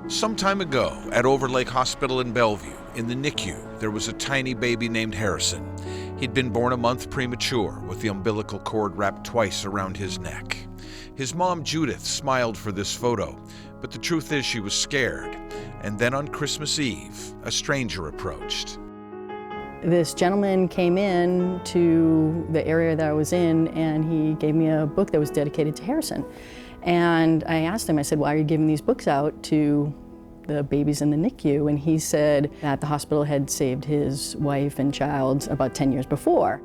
Some time ago, at Overlake Hospital in Bellevue, in the NICU, there was a tiny baby named Harrison. He'd been born a month premature, with the umbilical cord wrapped twice around his neck. His mom, Judith, smiled for this photo, but the truth is she was scared. And then on Christmas Eve, a stranger approached. This gentleman came in to the area that I was in, and he gave me a book that was dedicated to Harrison. And I asked him, I said, why are you giving these books out to the babies in the NICU? And he said that the hospital had saved his wife and child about 10 years before.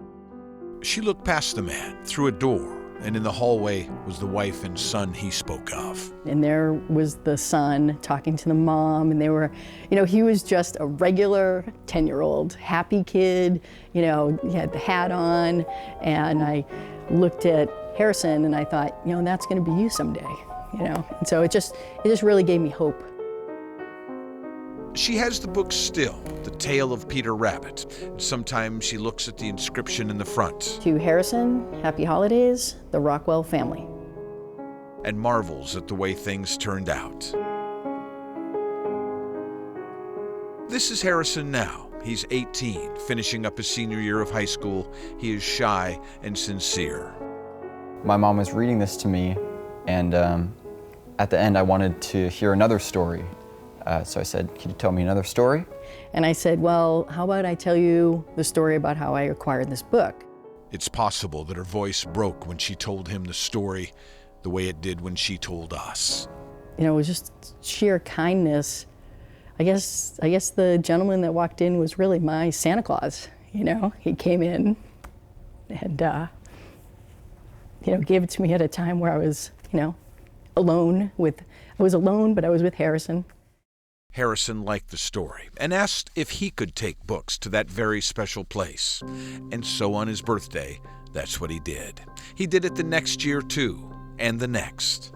She looked past the man, through a door, and in the hallway was the wife and son he spoke of. And there was the son talking to the mom, and they were, he was just a regular 10-year-old, happy kid, he had the hat on, and I looked at Harrison and I thought, that's gonna be you someday, And so it just really gave me hope. She has the book still, The Tale of Peter Rabbit. Sometimes she looks at the inscription in the front. To Harrison, happy holidays, the Rockwell family. And marvels at the way things turned out. This is Harrison now. He's 18, finishing up his senior year of high school. He is shy and sincere. My mom was reading this to me, and at the end I wanted to hear another story. So I said, "Can you tell me another story?" And I said, well, how about I tell you the story about how I acquired this book? It's possible that her voice broke when she told him the story, the way it did when she told us. It was just sheer kindness. I guess the gentleman that walked in was really my Santa Claus. He came in and gave it to me at a time where I was, alone I was alone, but I was with Harrison. Harrison liked the story and asked if he could take books to that very special place. And so on his birthday, that's what he did. He did it the next year too, and the next.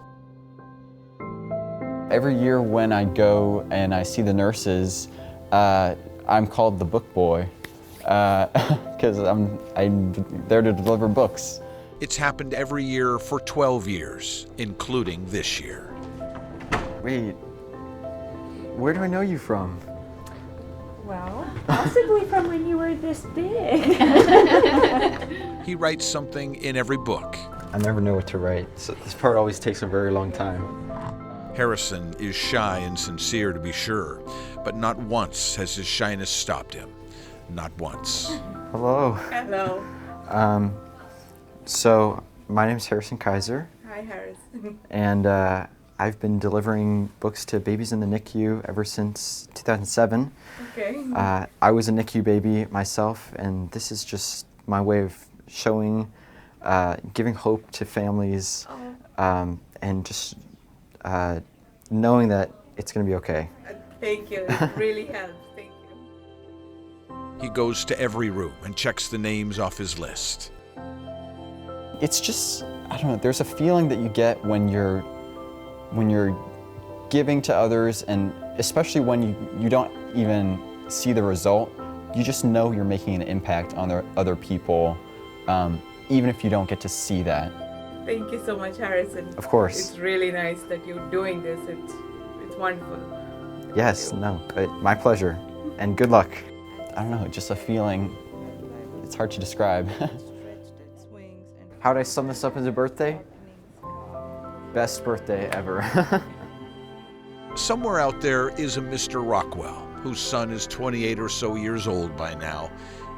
Every year when I go and I see the nurses, I'm called the book boy because I'm there to deliver books. It's happened every year for 12 years, including this year. Wait, where do I know you from? Well, possibly from when you were this big. He writes something in every book. I never know what to write, so this part always takes a very long time. Harrison is shy and sincere, to be sure, but not once has his shyness stopped him. Not once. Hello. Hello. So, my name is Harrison Kaiser. Hi, Harrison. And I've been delivering books to babies in the NICU ever since 2007. Okay. I was a NICU baby myself, and this is just my way of showing, giving hope to families, and just knowing that it's going to be okay. Thank you. It really helps. Thank you. He goes to every room and checks the names off his list. It's just, I don't know, there's a feeling that you get when you're giving to others, and especially when you don't even see the result, you just know you're making an impact on other people, even if you don't get to see that. Thank you so much, Harrison. Of course. It's really nice that you're doing this. It's wonderful. Yes, no, my pleasure, and good luck. I don't know, just a feeling, it's hard to describe. How would I sum this up as a birthday? Best birthday ever. Somewhere out there is a Mr. Rockwell, whose son is 28 or so years old by now.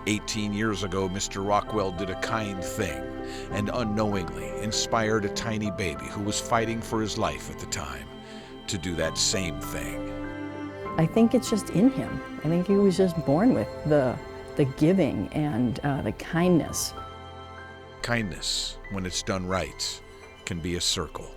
18 years ago, Mr. Rockwell did a kind thing and unknowingly inspired a tiny baby who was fighting for his life at the time to do that same thing. I think it's just in him. I think he was just born with the giving and the kindness. Kindness, when it's done right, can be a circle.